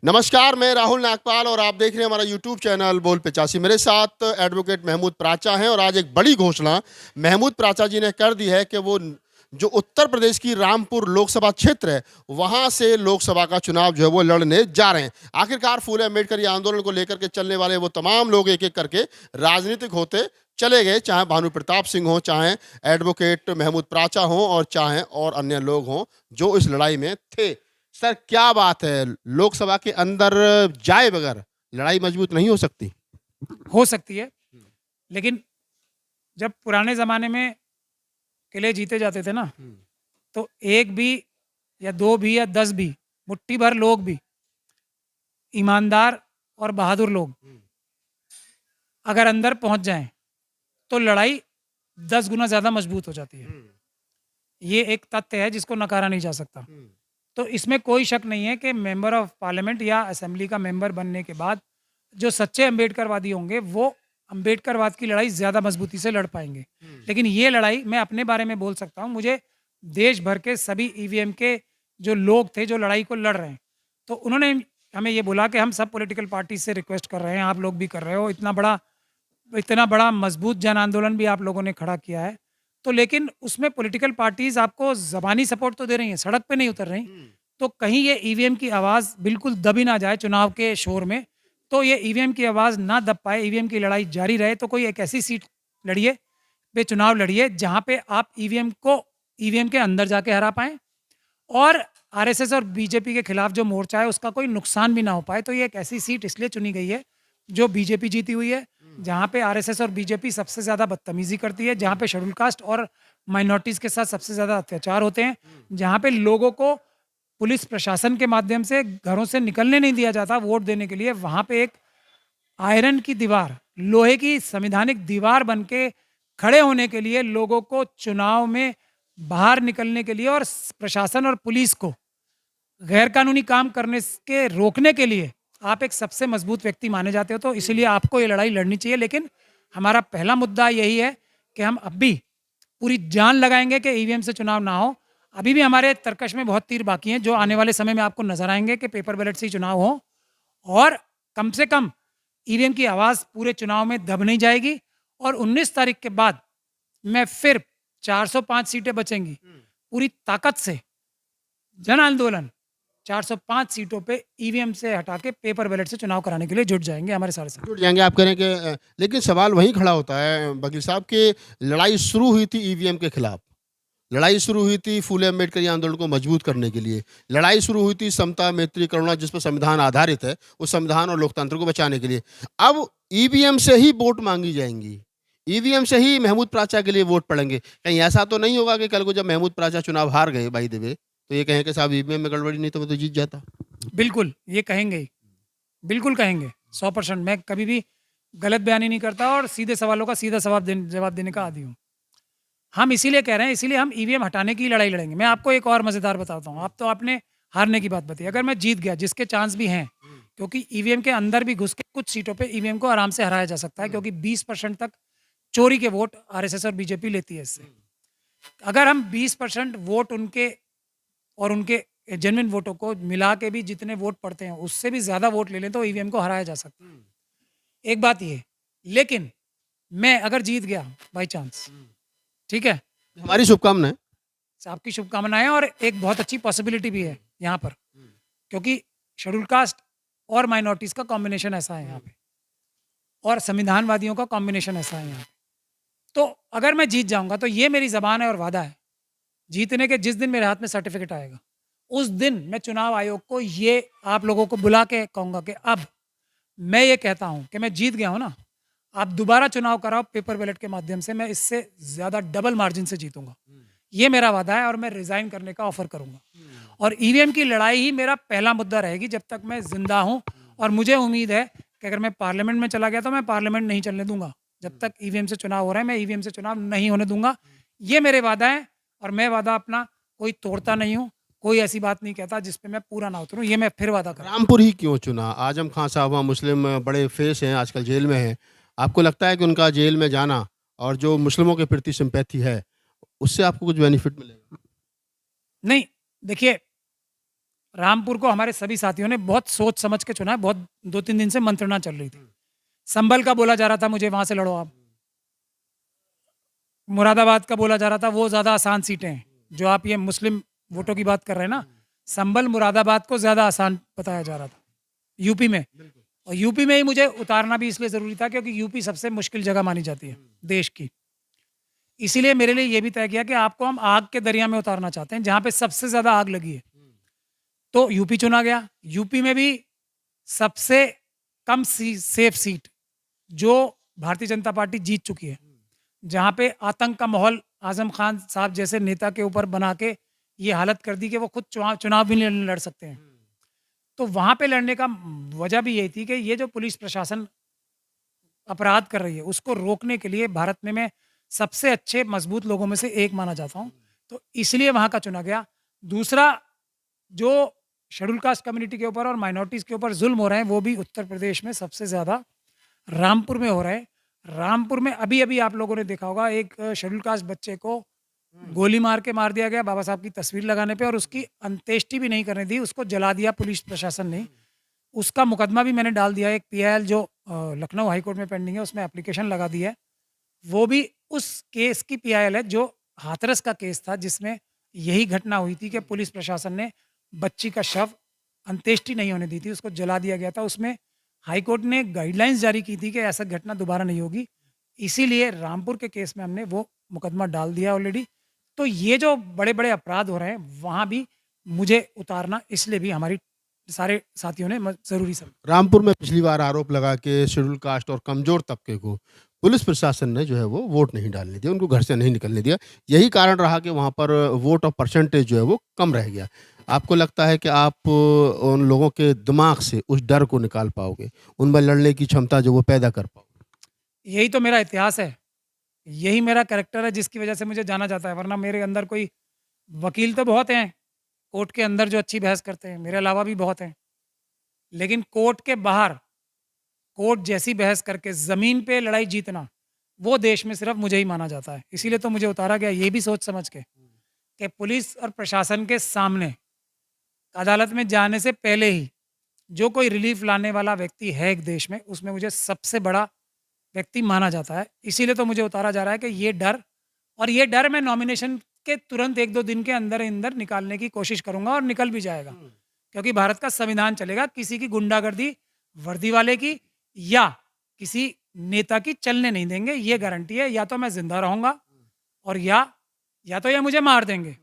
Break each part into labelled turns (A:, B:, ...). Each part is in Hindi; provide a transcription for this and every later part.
A: नमस्कार, मैं राहुल नागपाल और आप देख रहे हैं हमारा यूट्यूब चैनल बोल 85। मेरे साथ एडवोकेट महमूद प्राचा हैं और आज एक बड़ी घोषणा महमूद प्राचा जी ने कर दी है कि वो जो उत्तर प्रदेश की रामपुर लोकसभा क्षेत्र है, वहां से लोकसभा का चुनाव जो है वो लड़ने जा रहे हैं। आखिरकार फूले अम्बेडकर आंदोलन को लेकर के चलने वाले वो तमाम लोग एक एक करके राजनीतिक होते चले गए, चाहे भानु प्रताप सिंह हो, चाहे एडवोकेट महमूद प्राचा हो और चाहे और अन्य लोग हों जो इस लड़ाई में थे। सर, क्या बात है, लोकसभा के अंदर जाए बगैर लड़ाई मजबूत नहीं हो सकती?
B: हो सकती है, लेकिन जब पुराने ज़माने में किले जीते जाते थे ना, तो एक भी या दो भी या 10 भी, मुट्ठी भर लोग भी, ईमानदार और बहादुर लोग अगर अंदर पहुंच जाएं, तो लड़ाई 10 गुना ज़्यादा मजबूत हो जाती है। ये एक तथ्य है जिसको नकारा नहीं जा सकता। तो इसमें कोई शक नहीं है कि मेंबर ऑफ पार्लियामेंट या असेंबली का मेंबर बनने के बाद जो सच्चे अम्बेडकरवादी होंगे वो अम्बेडकरवाद की लड़ाई ज़्यादा मजबूती से लड़ पाएंगे। लेकिन ये लड़ाई मैं अपने बारे में बोल सकता हूँ, मुझे देश भर के सभी ईवीएम के जो लोग थे जो लड़ाई को लड़ रहे हैं, तो उन्होंने हमें ये बोला कि हम सब पॉलिटिकल पार्टी से रिक्वेस्ट कर रहे हैं, आप लोग भी कर रहे हो, इतना बड़ा मजबूत जन आंदोलन भी आप लोगों ने खड़ा किया है, तो लेकिन उसमें पॉलिटिकल पार्टीज आपको ज़बानी सपोर्ट तो दे रही हैं, सड़क पे नहीं उतर रही। तो कहीं ये ईवीएम की आवाज़ बिल्कुल दबी ना जाए चुनाव के शोर में, तो ये ईवीएम की आवाज़ ना दब पाए, ईवीएम की लड़ाई जारी रहे। तो कोई एक ऐसी सीट लड़िए, पे चुनाव लड़िए जहाँ पे आप ईवीएम के अंदर जाके हरा पाएँ और आरएसएस और बीजेपी के खिलाफ जो मोर्चा है उसका कोई नुकसान भी ना हो पाए। तो ये एक ऐसी सीट इसलिए चुनी गई है जो बीजेपी जीती हुई है, जहाँ पे आरएसएस और बीजेपी सबसे ज़्यादा बदतमीजी करती है, जहाँ पे शेड्यूल कास्ट और माइनॉरिटीज़ के साथ सबसे ज़्यादा अत्याचार होते हैं, जहाँ पे लोगों को पुलिस प्रशासन के माध्यम से घरों से निकलने नहीं दिया जाता वोट देने के लिए। वहाँ पे एक आयरन की दीवार, लोहे की संविधानिक दीवार बन के खड़े होने के लिए, लोगों को चुनाव में बाहर निकलने के लिए और प्रशासन और पुलिस को गैर कानूनी काम करने के रोकने के लिए आप एक सबसे मजबूत व्यक्ति माने जाते हो। तो इसलिए आपको ये लड़ाई लड़नी चाहिए। लेकिन हमारा पहला मुद्दा यही है कि हम अब भी पूरी जान लगाएंगे कि ईवीएम से चुनाव ना हो। अभी भी हमारे तर्कश में बहुत तीर बाकी हैं जो आने वाले समय में आपको नजर आएंगे कि पेपर बैलेट से ही चुनाव हो और कम से कम ईवीएम की आवाज़ पूरे चुनाव में दब नहीं जाएगी। और 19 तारीख के बाद मैं फिर 405 सीटें बचेंगी, पूरी ताकत से जन आंदोलन 405 सीटों पे ईवीएम से हटा के पेपर बैलेट से चुनाव कराने के लिए जुट जाएंगे हमारे सारे साथ।
A: जुट जाएंगे, आप कह रहे हैं कि लेकिन सवाल वहीं खड़ा होता है वकील साहब कि लड़ाई शुरू हुई थी ईवीएम के खिलाफ, लड़ाई शुरू हुई थी फूले अम्बेडकर आंदोलन को मजबूत करने के लिए, लड़ाई शुरू हुई थी समता मैत्री करुणा जिस पर संविधान आधारित है, उस संविधान और लोकतंत्र को बचाने के लिए। अब ईवीएम से ही वोट मांगी जाएंगी, ईवीएम से ही महमूद प्राचा के लिए वोट पड़ेंगे। कहीं ऐसा तो नहीं होगा कि कल को जब महमूद प्राचा चुनाव हार गए बाई द वे, तो ये कहें कि साहब ईवीएम में गड़बड़ी नहीं तो मैं तो जीत जाता?
B: बिल्कुल ये कहेंगे ही, बिल्कुल कहेंगे 100%। मैं कभी भी गलत बयानी नहीं करता और सीधे सवालों का सीधा जवाब देने का आदी हूँ। हम इसीलिए कह रहे हैं, इसीलिए हम ईवीएम हटाने की लड़ाई लड़ेंगे। मैं आपको एक और मज़ेदार बताता हूँ। आप तो आपने हारने की बात बताई, अगर मैं जीत गया, जिसके चांस भी हैं, क्योंकि ईवीएम के अंदर भी घुस के कुछ सीटों पे ईवीएम को आराम से हराया जा सकता है, क्योंकि 20% तक चोरी के वोट आरएसएस और बीजेपी लेती है इससे। अगर हम 20% वोट उनके और उनके जेन्युइन वोटों को मिला के भी जितने वोट पड़ते हैं उससे भी ज़्यादा वोट ले लें तो ईवीएम को हराया जा सकता है। एक बात ये, लेकिन मैं अगर जीत गया बाई चांस, ठीक है,
A: हमारी शुभकामनाएं।
B: आपकी शुभकामनाएं और एक बहुत अच्छी पॉसिबिलिटी भी है यहाँ पर, क्योंकि शेड्यूल कास्ट और माइनॉरिटीज़ का कॉम्बिनेशन ऐसा है यहाँ पे और संविधानवादियों का कॉम्बिनेशन ऐसा है यहाँ पे। तो अगर मैं जीत जाऊंगा तो ये मेरी ज़बान है और वादा है, जीतने के जिस दिन मेरे हाथ में सर्टिफिकेट आएगा उस दिन मैं चुनाव आयोग को ये आप लोगों को बुला के कहूँगा कि अब मैं ये कहता हूँ कि मैं जीत गया हूँ ना, आप दोबारा चुनाव कराओ पेपर बैलेट के माध्यम से, मैं इससे ज़्यादा डबल मार्जिन से जीतूंगा। ये मेरा वादा है और मैं रिज़ाइन करने का ऑफर करूंगा। और ईवीएम की लड़ाई ही मेरा पहला मुद्दा रहेगी जब तक मैं जिंदा हूँ। और मुझे उम्मीद है कि अगर मैं पार्लियामेंट में चला गया तो मैं पार्लियामेंट नहीं चलने दूंगा। जब तक ईवीएम से चुनाव हो रहा है मैं ईवीएम से चुनाव नहीं होने दूंगा। ये मेरे वादा है और मैं वादा अपना कोई तोड़ता नहीं हूँ, कोई ऐसी बात नहीं कहता जिस पे मैं पूरा ना उतरूँ। ये मैं फिर वादा कर रहा हूँ।
A: रामपुर ही क्यों चुना? आजम खान साहब वहाँ मुस्लिम बड़े फेस हैं, आजकल जेल में हैं। आपको लगता है कि उनका जेल में जाना और जो मुस्लिमों के प्रति सिंपैथी है उससे आपको कुछ बेनिफिट मिलेगा?
B: नहीं, देखिए, रामपुर को हमारे सभी साथियों ने बहुत सोच समझ के चुना है। बहुत 2-3 दिन से मंत्रणा चल रही थी। संभल का बोला जा रहा था मुझे वहाँ से लड़ो आप। मुरादाबाद का बोला जा रहा था वो ज़्यादा आसान सीटें हैं। जो आप ये मुस्लिम वोटों की बात कर रहे हैं ना, संभल मुरादाबाद को ज़्यादा आसान बताया जा रहा था यूपी में। और यूपी में ही मुझे उतारना भी इसलिए ज़रूरी था क्योंकि यूपी सबसे मुश्किल जगह मानी जाती है देश की। इसीलिए मेरे लिए ये भी तय किया कि आपको हम आग के दरिया में उतारना चाहते हैं जहाँ पे सबसे ज़्यादा आग लगी है। तो यूपी चुना गया। यूपी में भी सबसे कम सेफ सीट जो भारतीय जनता पार्टी जीत चुकी है, जहाँ पे आतंक का माहौल आजम खान साहब जैसे नेता के ऊपर बना के ये हालत कर दी कि वो खुद चुनाव भी नहीं लड़ सकते हैं। तो वहाँ पे लड़ने का वजह भी यही थी कि ये जो पुलिस प्रशासन अपराध कर रही है उसको रोकने के लिए भारत में मैं सबसे अच्छे मजबूत लोगों में से एक माना जाता हूँ। तो इसलिए वहाँ का चुना गया। दूसरा, जो शेड्यूल कास्ट कम्युनिटी के ऊपर और माइनॉरिटीज़ के ऊपर जुल्म हो रहे हैं वो भी उत्तर प्रदेश में सबसे ज़्यादा रामपुर में हो रहा है। रामपुर में अभी-अभी आप लोगों ने देखा होगा एक शेड्यूल कास्ट बच्चे को गोली मार के मार दिया गया बाबा साहब की तस्वीर लगाने पे और उसकी अंत्येष्टि भी नहीं करने दी, उसको जला दिया पुलिस प्रशासन ने। उसका मुकदमा भी मैंने डाल दिया है। एक पीआईएल जो लखनऊ हाई कोर्ट में पेंडिंग है उसमें एप्लीकेशन लगा दी है। वो भी उस केस की पीआईएल है जो हाथरस का केस था जिसमें यही घटना हुई थी कि पुलिस प्रशासन ने बच्ची का शव अंत्येष्टि नहीं होने दी थी, उसको जला दिया गया था। उसमें हाई कोर्ट ने गाइडलाइंस जारी की थी कि ऐसा घटना दोबारा नहीं होगी। इसीलिए रामपुर के केस में हमने वो मुकदमा डाल दिया ऑलरेडी। तो ये जो बड़े-बड़े अपराध हो रहे हैं वहाँ भी मुझे उतारना इसलिए भी हमारी सारे साथियों ने ज़रूरी समझा।
A: रामपुर में पिछली बार आरोप लगा के शेड्यूल कास्ट और कमजोर तबके को पुलिस प्रशासन ने जो है वो वोट नहीं डालने दिया, उनको घर से नहीं निकलने दिया। यही कारण रहा कि वहाँ पर वोट और परसेंटेज जो है वो कम रह गया। आपको लगता है कि आप उन लोगों के दिमाग से उस डर को निकाल पाओगे, उनमें लड़ने की क्षमता जो वो पैदा कर पाओगे?
B: यही तो मेरा इतिहास है, यही मेरा कैरेक्टर है जिसकी वजह से मुझे जाना जाता है। वरना मेरे अंदर कोई वकील तो बहुत हैं, कोर्ट के अंदर जो अच्छी बहस करते हैं, मेरे अलावा भी बहुत हैं। लेकिन कोर्ट के बाहर, कोर्ट जैसी बहस करके ज़मीन पे लड़ाई जीतना, वो देश में सिर्फ मुझे ही माना जाता है। इसीलिए तो मुझे उतारा गया ये भी सोच समझ के कि पुलिस और प्रशासन के सामने अदालत में जाने से पहले ही जो कोई रिलीफ लाने वाला व्यक्ति है एक देश में, उसमें मुझे सबसे बड़ा व्यक्ति माना जाता है। इसीलिए तो मुझे उतारा जा रहा है कि ये डर मैं नॉमिनेशन के तुरंत 1-2 दिन के अंदर निकालने की कोशिश करूँगा और निकल भी जाएगा। क्योंकि भारत का संविधान चलेगा, किसी की गुंडागर्दी वर्दी वाले की या किसी नेता की चलने नहीं देंगे, ये गारंटी है। या तो मैं ज़िंदा रहूँगा और या तो ये मुझे मार देंगे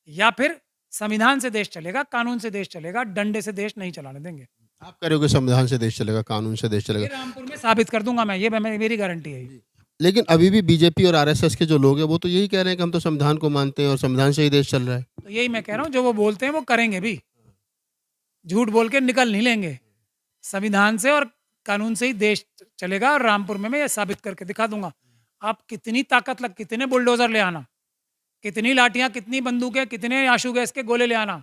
B: या फिर संविधान से देश चलेगा, कानून से देश चलेगा, डंडे से देश नहीं चलाने देंगे।
A: आप कह रहे हो कि संविधान से देश चलेगा, कानून से देश
B: ये
A: चलेगा।
B: रामपुर में साबित कर दूँगा मैं, ये मेरी गारंटी है ये।
A: लेकिन अभी भी बीजेपी और आरएसएस के जो लोग हैं वो तो यही कह रहे हैं कि हम तो संविधान को मानते हैं और संविधान से ही देश चल रहा है।
B: तो यही मैं कह रहा हूँ, जो वो बोलते हैं वो करेंगे भी। झूठ बोल के निकल नहीं लेंगे। संविधान से और कानून से ही देश चलेगा और रामपुर में मैं ये साबित करके दिखा दूँगा। आप कितनी ताकत लग कितने बुलडोज़र ले आना, कितनी लाठियाँ, कितनी बंदूकें, कितने आंसू गैस के गोले ले आना,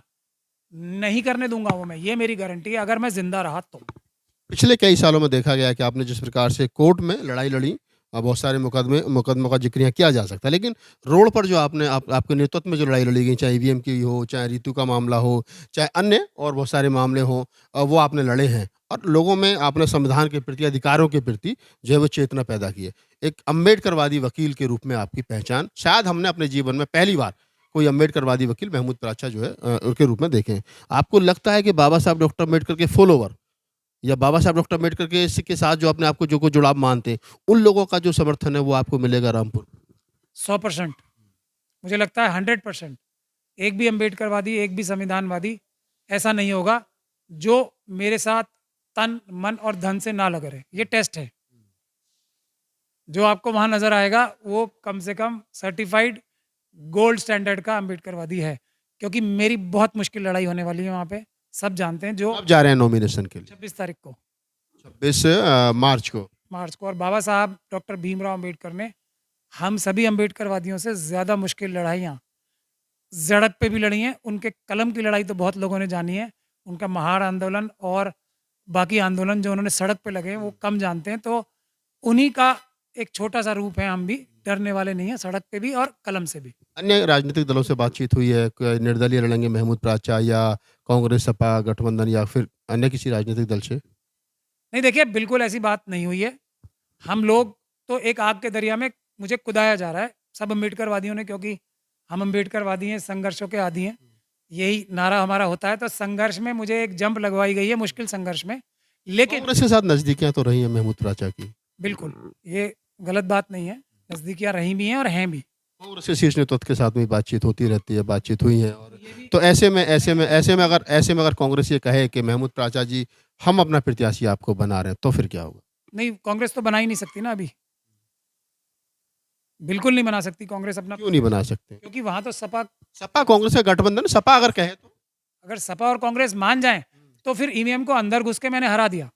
B: नहीं करने दूँगा वो मैं, ये मेरी गारंटी है अगर मैं ज़िंदा रहा तो।
A: पिछले कई सालों में देखा गया है कि आपने जिस प्रकार से कोर्ट में लड़ाई लड़ी, बहुत सारे मुकदमों का जिक्र यहाँ किया जा सकता है, लेकिन रोड पर जो आपके नेतृत्व में जो लड़ाई लड़ी गई, चाहे ईवीएम की हो, चाहे रितु का मामला हो, चाहे अन्य और बहुत सारे मामले हों, वो आपने लड़े हैं और लोगों में आपने संविधान के प्रति, अधिकारों के प्रति जो है वो चेतना पैदा की है। एक अम्बेडकरवादी वकील के रूप में आपकी पहचान शायद हमने अपने जीवन में पहली बार कोई अम्बेडकरवादी वकील महमूद प्राचा जो है उनके रूप में देखे हैं। आपको लगता है कि बाबा साहब डॉक्टर अम्बेडकर के फॉलोवर या बाबा साहब डॉक्टर अम्बेडकर के साथ जो अपने आप को जो जुड़ाव मानते हैं, उन लोगों का जो समर्थन है वो आपको मिलेगा रामपुर?
B: 100% मुझे लगता है 100%। एक भी अम्बेडकरवादी, एक भी संविधानवादी ऐसा नहीं होगा जो मेरे साथ तन, मन और धन से ना लगे रहे। ये टेस्ट है। जो आपको वहाँ नज़र आएगा वो कम से कम सर्टिफाइड गोल्ड स्टैंडर्ड का अम्बेडकरवादी है। क्योंकि मेरी बहुत मुश्किल लड़ाई होने वाली है वहाँ पे, सब जानते हैं। जो
A: आप जा रहे हैं नॉमिनेशन के लिए
B: 26 तारीख को
A: 26 मार्च को।
B: और बाबा साहब डॉक्टर भीमराव अम्बेडकर ने हम सभी अम्बेडकरवादियों से ज़्यादा मुश्किल लड़ाइयाँ सड़क पे भी लड़ी हैं। उनके कलम की लड़ाई तो बहुत लोगों ने जानी है, उनका महार आंदोलन और बाकी आंदोलन जो उन्होंने सड़क पे लगे हैं वो कम जानते हैं। तो उन्हीं का एक छोटा सा रूप है हम भी, डरने वाले नहीं हैं, सड़क पे भी और कलम से भी।
A: अन्य राजनीतिक दलों से बातचीत हुई है? कोई निर्दलीय लड़ेंगे महमूद प्राचा या कांग्रेस, सपा गठबंधन या फिर अन्य किसी राजनीतिक दल से?
B: नहीं देखिए, बिल्कुल ऐसी बात नहीं हुई है। हम लोग तो एक आग के दरिया में मुझे कुदाया जा रहा है, सब अम्बेडकरवादियों ने, क्योंकि हम अम्बेडकरवादी हैं, संघर्षों के आदी हैं। यही नारा हमारा होता है, तो संघर्ष में मुझे एक जंप लगवाई गई है, मुश्किल संघर्ष में। लेकिन
A: कांग्रेस के साथ नजदीकियां तो रही हैं महमूद प्राचा की।
B: बिल्कुल, ये गलत बात नहीं है, नज़दीकियाँ रही भी हैं और हैं भी।
A: कांग्रेस के शीर्ष नेतृत्व के साथ भी बातचीत होती रहती है, बातचीत हुई है। और तो ऐसे में अगर कांग्रेस ये कहे कि महमूद प्राचा जी हम अपना प्रत्याशी आपको बना रहे हैं, तो फिर क्या होगा?
B: नहीं, कांग्रेस तो बना ही नहीं सकती ना अभी। बिल्कुल नहीं बना सकती कांग्रेस अपना,
A: क्यों नहीं बना सकते?
B: क्योंकि वहाँ तो सपा,
A: सपा कांग्रेस का गठबंधन, सपा अगर कहे तो।
B: अगर सपा और कांग्रेस मान जाएँ, तो फिर ईवीएम को अंदर घुस के मैंने हरा दिया।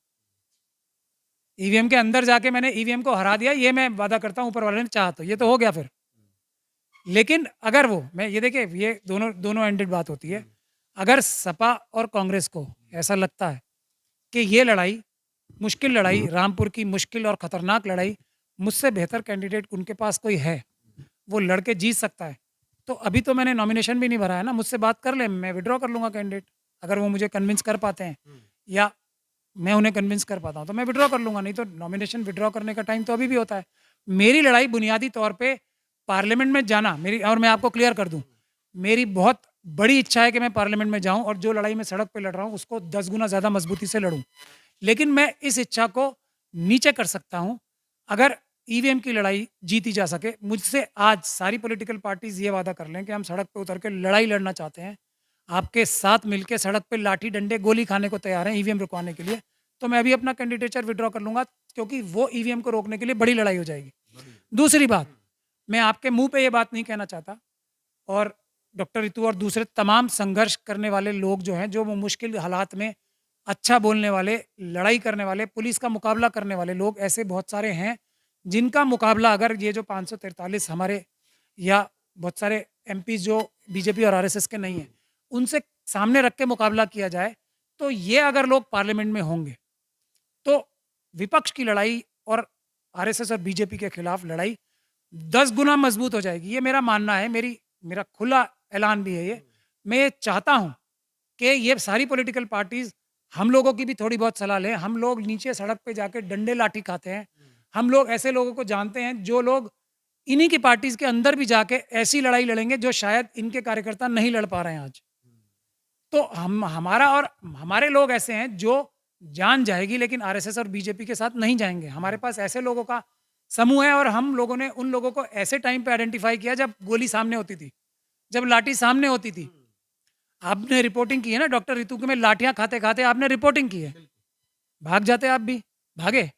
B: ईवीएम के अंदर जाके मैंने ईवीएम को हरा दिया, ये मैं वादा करता हूँ ऊपर वाले ने चाहा तो, ये तो हो गया फिर। लेकिन अगर वो, मैं ये देखिए, ये दोनों दोनों एंडेड बात होती है। अगर सपा और कांग्रेस को ऐसा लगता है कि ये लड़ाई, मुश्किल लड़ाई, रामपुर की मुश्किल और खतरनाक लड़ाई, मुझसे बेहतर कैंडिडेट उनके पास कोई है, वो लड़ के जीत सकता है, तो अभी तो मैंने नॉमिनेशन भी नहीं भरा है ना, मुझसे बात कर ले, मैं विड्रॉ कर लूँगा कैंडिडेट। अगर वो मुझे कन्विंस कर पाते हैं या मैं उन्हें कन्विंस कर पाता हूँ, तो मैं विड्रॉ कर लूँगा, नहीं तो नॉमिनेशन विड्रॉ करने का टाइम तो अभी भी होता है। मेरी लड़ाई बुनियादी तौर पे पार्लियामेंट में जाना मेरी, और मैं आपको क्लियर कर दूँ, मेरी बहुत बड़ी इच्छा है कि मैं पार्लियामेंट में जाऊँ और जो लड़ाई मैं सड़क पे लड़ रहा हूँ, उसको 10 गुना ज़्यादा मजबूती से लड़ूँ। लेकिन मैं इस इच्छा को नीचे कर सकता हूँ, अगर ईवीएम की लड़ाई जीती जा सके। मुझसे आज सारी पॉलिटिकल पार्टीज़ ये वादा कर लें कि हम सड़क पे उतर के लड़ाई लड़ना चाहते हैं, आपके साथ मिलके सड़क पे लाठी, डंडे, गोली खाने को तैयार हैं ईवीएम रुकवाने के लिए, तो मैं अभी अपना कैंडिडेचर विड्रॉ कर लूँगा, क्योंकि वो ईवीएम को रोकने के लिए बड़ी लड़ाई हो जाएगी। दूसरी बात, मैं आपके मुँह पे ये बात नहीं कहना चाहता, और डॉक्टर रितु और दूसरे तमाम संघर्ष करने वाले लोग जो हैं, जो वो मुश्किल हालात में अच्छा बोलने वाले, लड़ाई करने वाले, पुलिस का मुकाबला करने वाले लोग ऐसे बहुत सारे हैं, जिनका मुकाबला अगर ये जो 543 हमारे या बहुत सारे एमपी जो बीजेपी और आरएसएस के नहीं हैं, उनसे सामने रख के मुकाबला किया जाए, तो ये अगर लोग पार्लियामेंट में होंगे, तो विपक्ष की लड़ाई और आरएसएस और बीजेपी के खिलाफ लड़ाई 10 गुना मजबूत हो जाएगी। ये मेरा मानना है, मेरा खुला ऐलान भी है ये। मैं ये चाहता हूँ कि ये सारी पॉलिटिकल पार्टीज़ हम लोगों की भी थोड़ी बहुत सलाह लें। हम लोग नीचे सड़क पे जाके डंडे लाठी खाते हैं। हम लोग ऐसे लोगों को जानते हैं, जो लोग इन्हीं की पार्टीज़ के अंदर भी जाके ऐसी लड़ाई लड़ेंगे जो शायद इनके कार्यकर्ता नहीं लड़ पा रहे हैं आज। तो हम, हमारा और हमारे लोग ऐसे हैं जो जान जाएगी, लेकिन आरएसएस और बीजेपी के साथ नहीं जाएँगे। हमारे पास ऐसे लोगों का समूह है, और हम लोगों ने उन लोगों को ऐसे टाइम पे आइडेंटिफ़ाई किया जब गोली सामने होती थी, जब लाठी सामने होती थी। आपने रिपोर्टिंग की है ना डॉक्टर रितु की, में लाठियाँ खाते-खाते आपने रिपोर्टिंग की है। भाग जाते आप भी, भागे।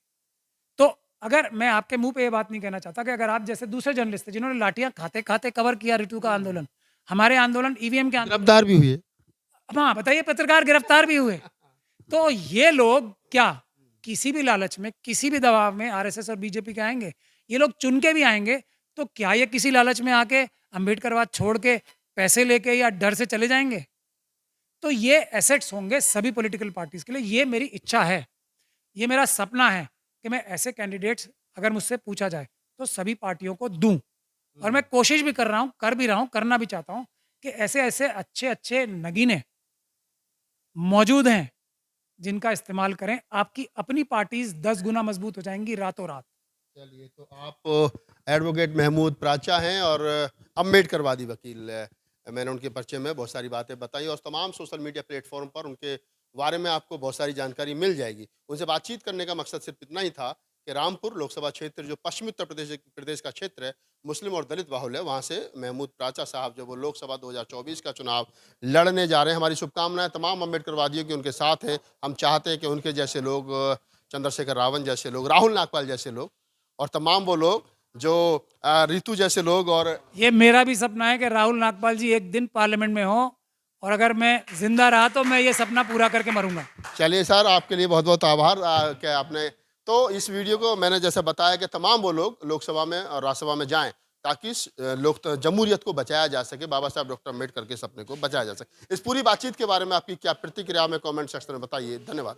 B: तो अगर मैं आपके मुँह पे ये बात नहीं कहना चाहता कि अगर आप जैसे दूसरे जर्नलिस्ट थे जिन्होंने लाठियाँ खाते-खाते कवर किया रितु का आंदोलन, हमारे आंदोलन ईवीएम के आंदोलन,
A: गिरफ्तार भी हुई है।
B: हाँ, बताइए, पत्रकार गिरफ्तार भी हुए। तो ये लोग क्या किसी भी लालच में, किसी भी दबाव में आरएसएस और बीजेपी के आएँगे? ये लोग चुन के भी आएँगे, तो क्या ये किसी लालच में आके अम्बेडकरवाद छोड़ के पैसे लेके या डर से चले जाएँगे? तो ये एसेट्स होंगे सभी पॉलिटिकल पार्टीज़ के लिए। ये मेरी इच्छा है, ये मेरा सपना है कि मैं ऐसे कैंडिडेट्स, अगर मुझसे पूछा जाए, तो सभी पार्टियों को दूँ। और मैं कोशिश भी कर रहा हूँ, कर भी रहा हूँ, करना भी चाहता हूँ कि ऐसे-ऐसे अच्छे-अच्छे नगीने मौजूद हैं, जिनका इस्तेमाल करें। आपकी अपनी पार्टीज़ 10 गुना मजबूत हो जाएँगी रातों-रात।
A: चलिए, तो आप एडवोकेट महमूद प्राचा हैं और अम्बेडकरवादी वकील। मैंने उनके परिचय में बहुत सारी बातें बताई और तमाम सोशल मीडिया प्लेटफॉर्म पर उनके बारे में आपको बहुत सारी जानकारी मिल जाएगी। उनसे बातचीत करने का मकसद सिर्फ इतना ही था कि रामपुर लोकसभा क्षेत्र, जो पश्चिमी उत्तर प्रदेश प्रदेश का क्षेत्र है, मुस्लिम और दलित बाहुल है, वहाँ से महमूद प्राचा साहब जो वो लोकसभा 2024 का चुनाव लड़ने जा रहे हैं। हमारी शुभकामनाएं तमाम अम्बेडकरवादियों की उनके साथ है। हम चाहते हैं कि उनके जैसे लोग, चंद्रशेखर रावण जैसे लोग, राहुल नागपाल जैसे लोग और तमाम वो लोग जो रितु जैसे लोग, और
B: ये मेरा भी सपना है कि राहुल नागपाल जी एक दिन पार्लियामेंट में हों, और अगर मैं जिंदा रहा तो मैं ये सपना पूरा करके मरूंगा।
A: चलिए सर, आपके लिए बहुत बहुत आभार। क्या आपने तो इस वीडियो को मैंने जैसे बताया कि तमाम वो लोग लोकसभा में और राज्यसभा में जाएं, ताकि लोक जमहूरियत को बचाया जा सके, बाबा साहब डॉक्टर अम्बेडकर के सपने को बचाया जा सके। इस पूरी बातचीत के बारे में आपकी क्या प्रतिक्रिया में कमेंट सेक्शन में बताइए। धन्यवाद।